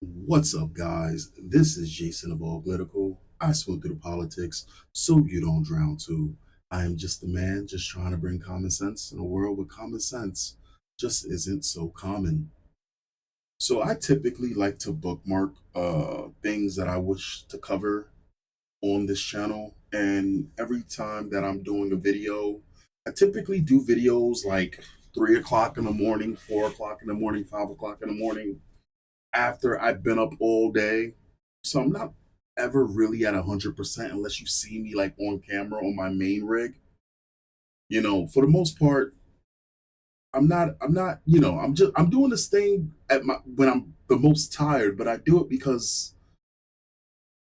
What's up, guys? This is Jason of Auglitical. I swim through the politics so you don't drown too. I am just a man just trying to bring common sense in a world where common sense just isn't so common. So I typically like to bookmark things that I wish to cover on this channel. And every time that I'm doing a video, I typically do videos like 3 o'clock in the morning, 4 o'clock in the morning, 5 o'clock in the morning after I've been up all day. So I'm not ever really at 100% unless you see me like on camera on my main rig. For the most part, I'm doing this thing at my when I'm the most tired, but I do it because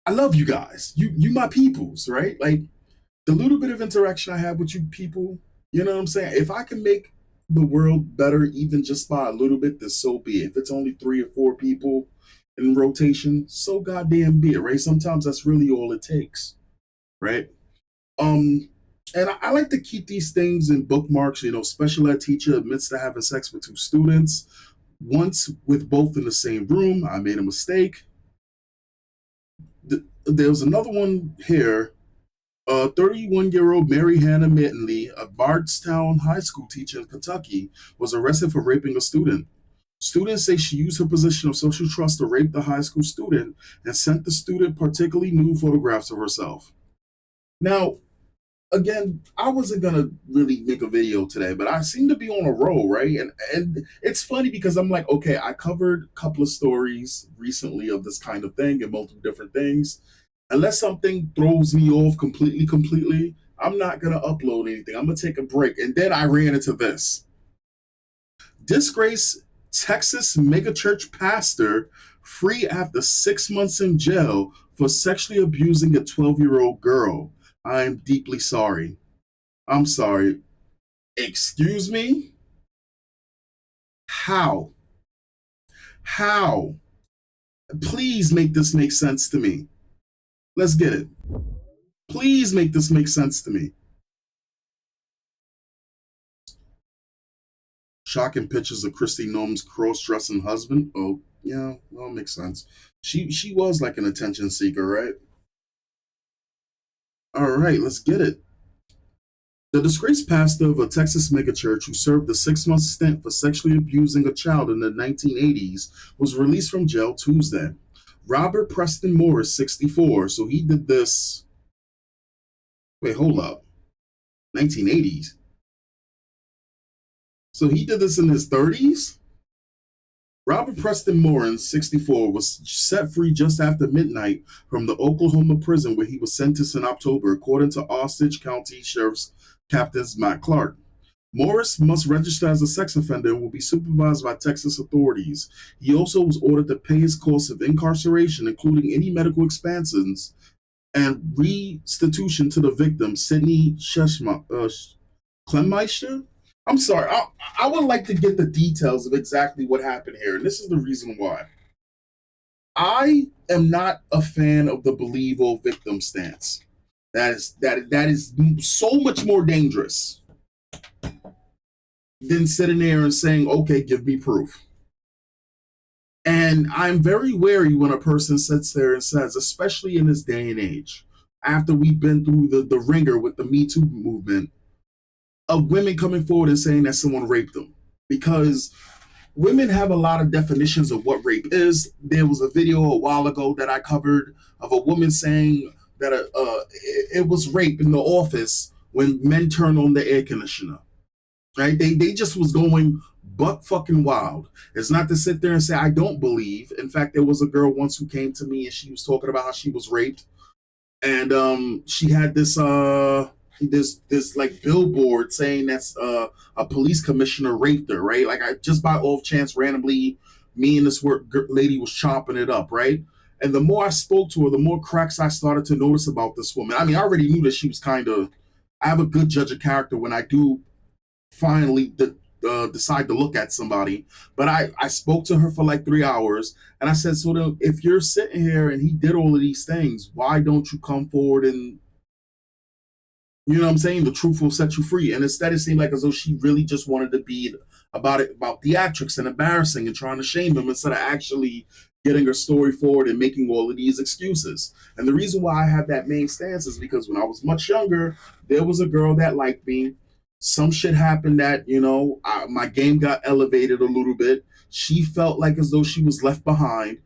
I love you guys. You my peoples, right? Like the little bit of interaction I have with you people, you know what I'm saying? If I can make the world better even just by a little bit, then so be it. If it's only 3 or 4 people in rotation, so goddamn be it, right? Sometimes that's really all it takes, right? Um, and I like to keep these things in bookmarks. Special ed teacher admits to having sex with two students. Once with both in the same room, I made a mistake. There's another one here. 31-year-old Mary Hannah Mittenly, a Bardstown High School teacher in Kentucky, was arrested for raping a student. Students say she used her position of social trust to rape the high school student and sent the student particularly nude photographs of herself. Now, again, I wasn't gonna really make a video today, but I seem to be on a roll, right? And it's funny because I'm like, okay, I covered a couple of stories recently of this kind of thing and multiple different things. Unless something throws me off completely, I'm not gonna upload anything. I'm gonna take a break. And then I ran into this. Disgrace Texas megachurch pastor free after 6 months in jail for sexually abusing a 12-year-old girl. I am deeply sorry. I'm sorry. Excuse me? How? How? Please make this make sense to me. Let's get it. Please make this make sense to me. Shocking pictures of Christy Noem's cross-dressing husband. Oh, yeah, well, makes sense. She was like an attention seeker, right? All right, let's get it. The disgraced pastor of a Texas megachurch who served a 6 month stint for sexually abusing a child in the 1980s was released from jail Tuesday. Robert Preston Morris, 64. So he did this. Wait, hold up. 1980s. So he did this in his 30s? Robert Preston Morris, 64, was set free just after midnight from the Oklahoma prison where he was sentenced in October, according to Osage County Sheriff's Captain Matt Clark. Morris must register as a sex offender and will be supervised by Texas authorities. He also was ordered to pay his costs of incarceration, including any medical expenses, and restitution to the victim, Sydney Klemeister. I'm sorry. I would like to get the details of exactly what happened here, and this is the reason why. I am not a fan of the believe all victim stance. That is so much more dangerous than sitting there and saying, "Okay, give me proof." And I'm very wary when a person sits there and says, especially in this day and age, after we've been through the ringer with the Me Too movement, of women coming forward and saying that someone raped them. Because women have a lot of definitions of what rape is. There was a video a while ago that I covered of a woman saying that it was rape in the office when men turned on the air conditioner. Right? They just was going buck fucking wild. It's not to sit there and say I don't believe. In fact, there was a girl once who came to me and she was talking about how she was raped, and she had this like billboard saying that's a police commissioner raped her, right? Like I just by off chance randomly, me and this lady was chopping it up, right? And the more I spoke to her, the more cracks I started to notice about this woman. I mean, I already knew that she was kind of. I have a good judge of character when I do finally decide to look at somebody. But I spoke to her for like 3 hours, and I said, so then, if you're sitting here and he did all of these things, why don't you come forward and you know what I'm saying? The truth will set you free. And instead, it seemed like as though she really just wanted to be about theatrics and embarrassing and trying to shame him instead of actually getting her story forward and making all of these excuses. And the reason why I have that main stance is because when I was much younger, there was a girl that liked me. Some shit happened that, my game got elevated a little bit. She felt like as though she was left behind.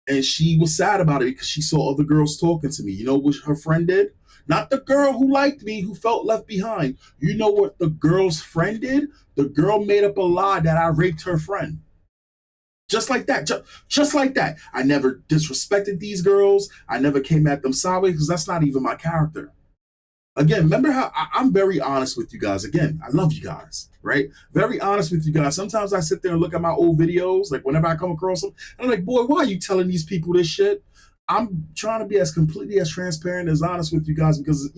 And she was sad about it because she saw other girls talking to me. You know what her friend did? Not the girl who liked me, who felt left behind. You know what the girl's friend did? The girl made up a lie that I raped her friend. Just like that. Just like that. I never disrespected these girls. I never came at them sideways because that's not even my character. Again, remember how I'm very honest with you guys. Again, I love you guys, right? Very honest with you guys. Sometimes I sit there and look at my old videos, like whenever I come across them, and I'm like, boy, why are you telling these people this shit? I'm trying to be as completely as transparent as honest with you guys because,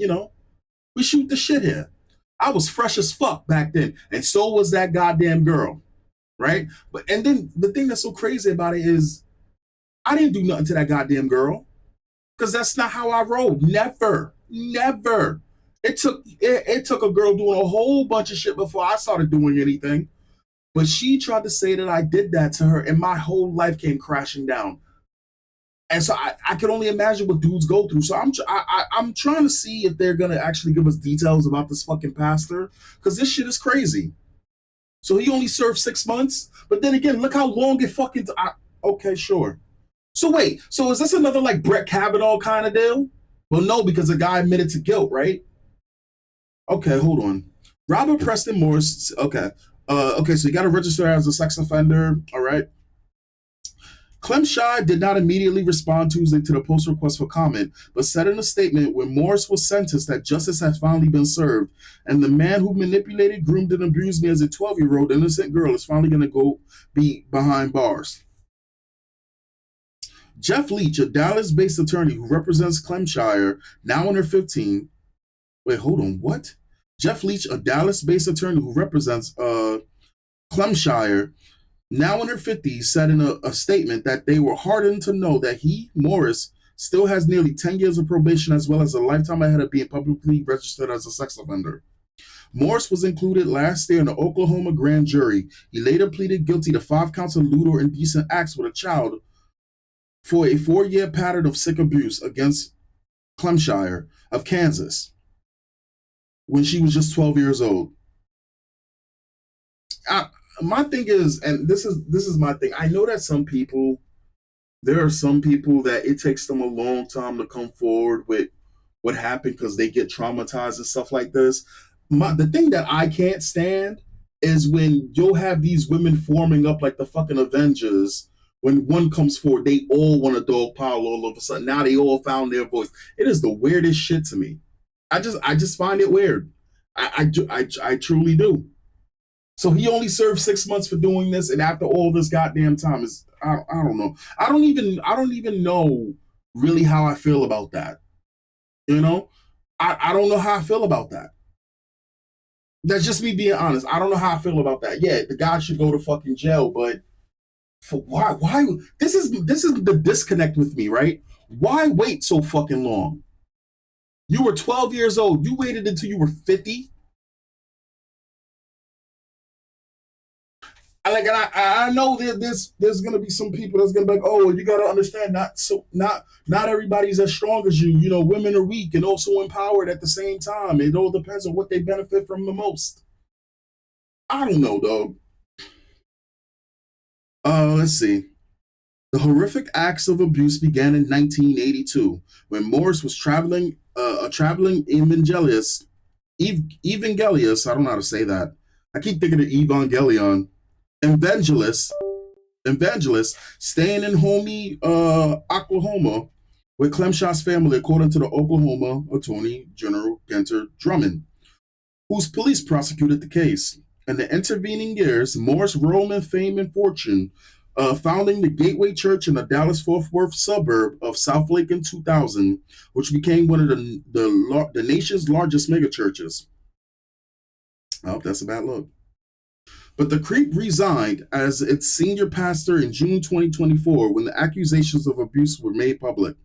we shoot the shit here. I was fresh as fuck back then, and so was that goddamn girl, right? And then the thing that's so crazy about it is I didn't do nothing to that goddamn girl because that's not how I roll. Never, never. It took a girl doing a whole bunch of shit before I started doing anything. But she tried to say that I did that to her, and my whole life came crashing down. And so I can only imagine what dudes go through. So I'm trying to see if they're gonna actually give us details about this fucking pastor because this shit is crazy. So he only served 6 months, but then again, look how long it fucking. Okay, sure. So wait, so is this another like Brett Kavanaugh kind of deal? Well, no, because the guy admitted to guilt, right? Okay, hold on. Robert Preston Morris. Okay, okay, so you got to register as a sex offender. All right. Clem Shy did not immediately respond Tuesday to the Post request for comment, but said in a statement when Morris was sentenced that justice has finally been served, and the man who manipulated, groomed, and abused me as a 12-year-old innocent girl is finally going to go be behind bars. Jeff Leach, a Dallas-based attorney who represents Clemshire, now in her 15. Wait, hold on, what? Jeff Leach, a Dallas-based attorney who represents Clemshire, now in her 50s, said in a statement that they were heartened to know that he, Morris, still has nearly 10 years of probation as well as a lifetime ahead of being publicly registered as a sex offender. Morris was included last year in the Oklahoma grand jury. He later pleaded guilty to 5 counts of lewd or indecent acts with a child for a 4-year pattern of sick abuse against Clemshire of Kansas when she was just 12 years old. My thing is, and this is my thing. I know that there are some people that it takes them a long time to come forward with what happened because they get traumatized and stuff like this. The thing that I can't stand is when you'll have these women forming up like the fucking Avengers. When one comes forward, they all want a dog pile all of a sudden. Now they all found their voice. It is the weirdest shit to me. I just find it weird. I truly do. So he only served 6 months for doing this, and after all this goddamn time is I don't know. I don't even know really how I feel about that. You know, I don't know how I feel about that. That's just me being honest. I don't know how I feel about that. Yeah, the guy should go to fucking jail, but for why this is the disconnect with me, right? Why wait so fucking long? You were 12 years old. You waited until you were 50. I know that there's gonna be some people that's gonna be like, oh, you gotta understand, not everybody's as strong as you. You know, women are weak and also empowered at the same time. It all depends on what they benefit from the most. I don't know, though. Let's see. The horrific acts of abuse began in 1982 when Morris was a traveling evangelist. I don't know how to say that. I keep thinking of Evangelion. Evangelist, staying in Homey, Oklahoma, with Clemshaw's family, according to the Oklahoma Attorney General Gunter Drummond, whose police prosecuted the case. In the intervening years, Morris Roman fame and fortune, founding the Gateway Church in the Dallas-Fort Worth suburb of Southlake in 2000, which became one of the nation's largest megachurches. Oh, that's a bad look. But the creep resigned as its senior pastor in June 2024 when the accusations of abuse were made public.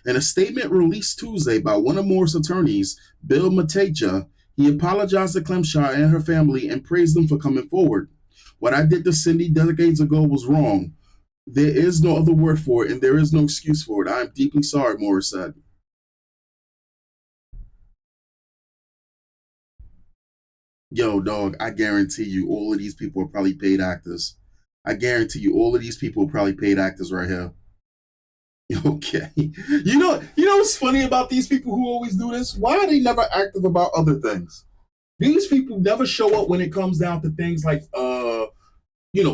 In a statement released Tuesday by one of Moore's attorneys, Bill Mateja, he apologized to Clemshire and her family and praised them for coming forward. What I did to Cindy decades ago was wrong. There is no other word for it, and there is no excuse for it. I am deeply sorry, Morris said. Yo, dog, I guarantee you all of these people are probably paid actors. I guarantee you all of these people are probably paid actors right here. Okay. You know what's funny about these people who always do this? Why are they never active about other things? These people never show up when it comes down to things like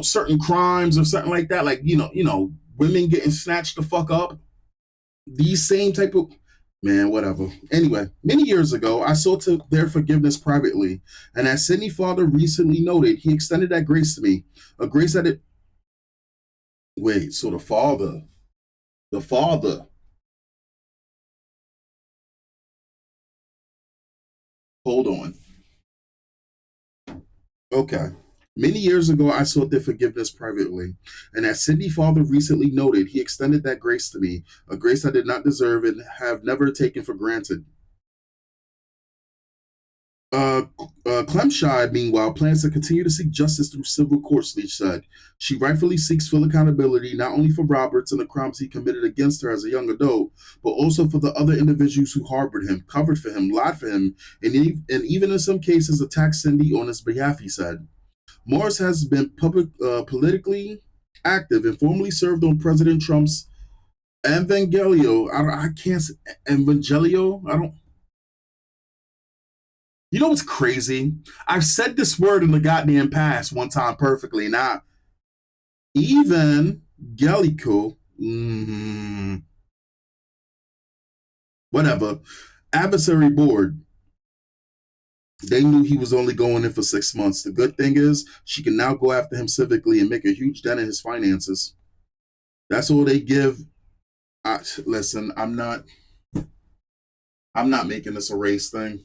certain crimes or something like that. Like, women getting snatched the fuck up. These same type of man, whatever. Anyway, many years ago, I sought to their forgiveness privately, and as Sydney father recently noted, he extended that grace to me, a grace that it. Wait, so the father. Hold on. Okay. Many years ago, I sought their forgiveness privately, and as Sydney father recently noted, he extended that grace to me, a grace I did not deserve and have never taken for granted. Uh, Clemshire, meanwhile, plans to continue to seek justice through civil courts, Leach said. She rightfully seeks full accountability not only for Roberts and the crimes he committed against her as a young adult, but also for the other individuals who harbored him, covered for him, lied for him, and even in some cases attacked Cindy on his behalf, he said. Morris has been politically active and formally served on President Trump's Evangelio. I can't say Evangelio. I don't. You know what's crazy? I've said this word in the goddamn past one time perfectly. Now, even Gallico, whatever, adversary board, they knew he was only going in for 6 months. The good thing is she can now go after him civically and make a huge dent in his finances. That's all they give. Listen, I'm not making this a race thing,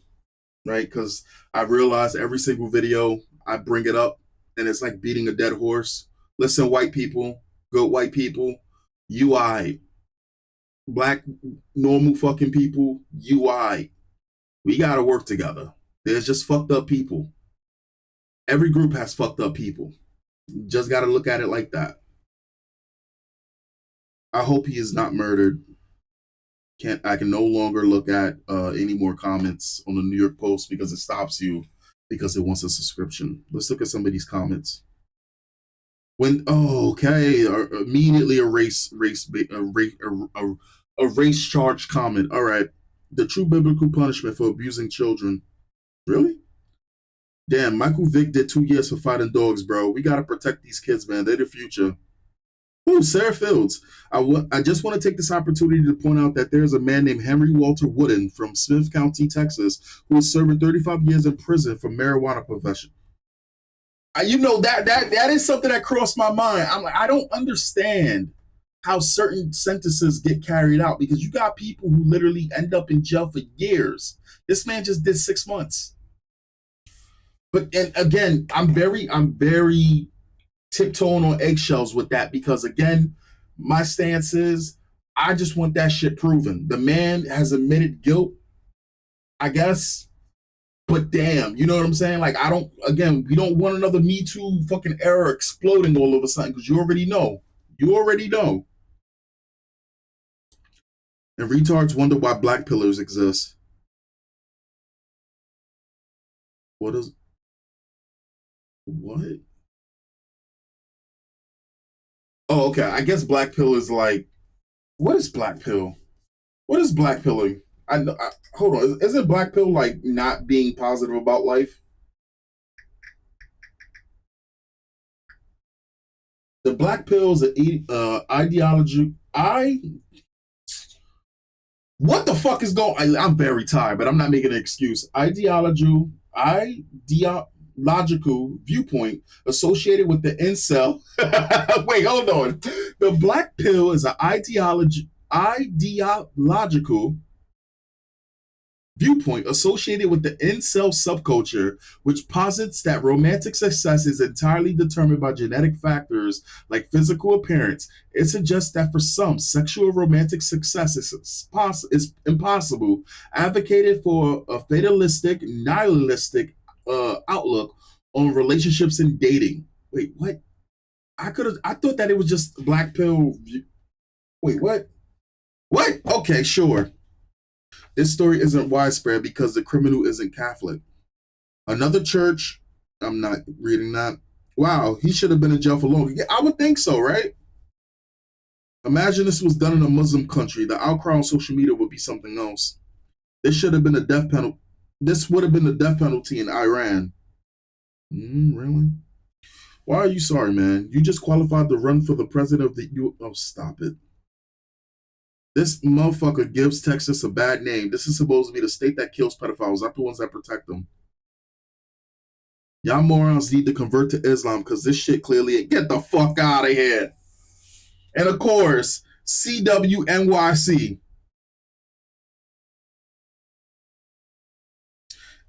right? Because I realize every single video I bring it up, and it's like beating a dead horse. Listen, white people, good white people, UI, black normal fucking people, UI. We gotta work together. There's just fucked up people. Every group has fucked up people. Just gotta look at it like that. I hope he is not murdered. Can't I can no longer look at any more comments on the New York Post because it stops you because it wants a subscription. Let's look at some of these comments. Okay, immediately a race charge comment. All right, the true biblical punishment for abusing children. Really? Damn, Michael Vick did 2 years for fighting dogs, bro. We gotta protect these kids, man. They're the future. Oh, Sarah Fields. I just want to take this opportunity to point out that there's a man named Henry Walter Wooden from Smith County, Texas, who is serving 35 years in prison for marijuana possession. That is something that crossed my mind. I'm like, I don't understand how certain sentences get carried out because you got people who literally end up in jail for years. This man just did 6 months. But and again, I'm very tiptoeing on eggshells with that because again, my stance is I just want that shit proven. The man has admitted guilt, I guess. But damn, you know what I'm saying? Like, I don't, again, we don't want another Me Too fucking era exploding all of a sudden because you already know. You already know. And retards wonder why black pillars exist. What is, what? Oh, okay. I guess black pill is like, what is black pill? What is black pilling? Hold on. Isn't black pill like not being positive about life? The black pill is an ideology. What the fuck is going? I'm very tired, but I'm not making an excuse. Ideological viewpoint associated with the incel. Wait, hold on. The black pill is an ideological viewpoint associated with the incel subculture, which posits that romantic success is entirely determined by genetic factors like physical appearance. It suggests that for some, sexual romantic success is impossible, advocated for a fatalistic, nihilistic outlook on relationships and dating. Wait, what? I thought that it was just black pill. Wait, what? What? Okay, sure. This story isn't widespread because the criminal isn't Catholic. Another church, I'm not reading that. Wow, he should have been in jail for long. Yeah, I would think so, right? Imagine this was done in a Muslim country. The outcry on social media would be something else. This should have been a death penalty. This would have been the death penalty in Iran. Really? Why are you sorry, man? You just qualified to run for the president of the U. Oh, stop it. This motherfucker gives Texas a bad name. This is supposed to be the state that kills pedophiles, not the ones that protect them. Y'all morons need to convert to Islam because this shit clearly get the fuck out of here. And of course, CWNYC.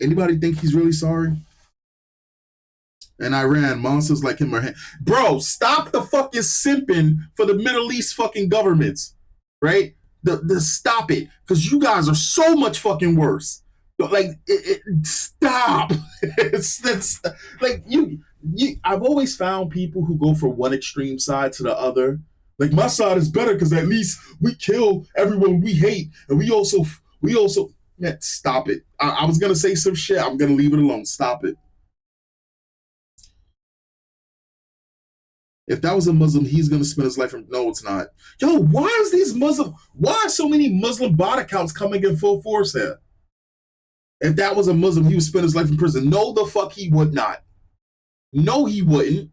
Anybody think he's really sorry? And Iran, monsters like him are. Bro, stop the fucking simping for the Middle East fucking governments, right? The stop it, because you guys are so much fucking worse. Like, stop. It's like I've always found people who go from one extreme side to the other. Like, my side is better because at least we kill everyone we hate, and we also yeah, stop it. I was gonna say some shit. I'm gonna leave it alone. Stop it. If that was a Muslim, he's gonna spend his life in. No, it's not. Yo, why is these Muslim? Why are so many Muslim bot accounts coming in full force here? If that was a Muslim, he would spend his life in prison. No, the fuck he would not. No, he wouldn't.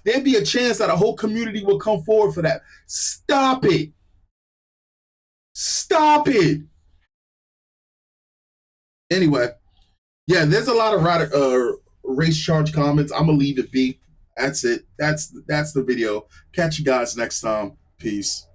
There'd be a chance that a whole community would come forward for that. Stop it. Stop it. Anyway, yeah, there's a lot of race charge comments. I'm gonna leave it be. That's it. That's the video. Catch you guys next time. Peace.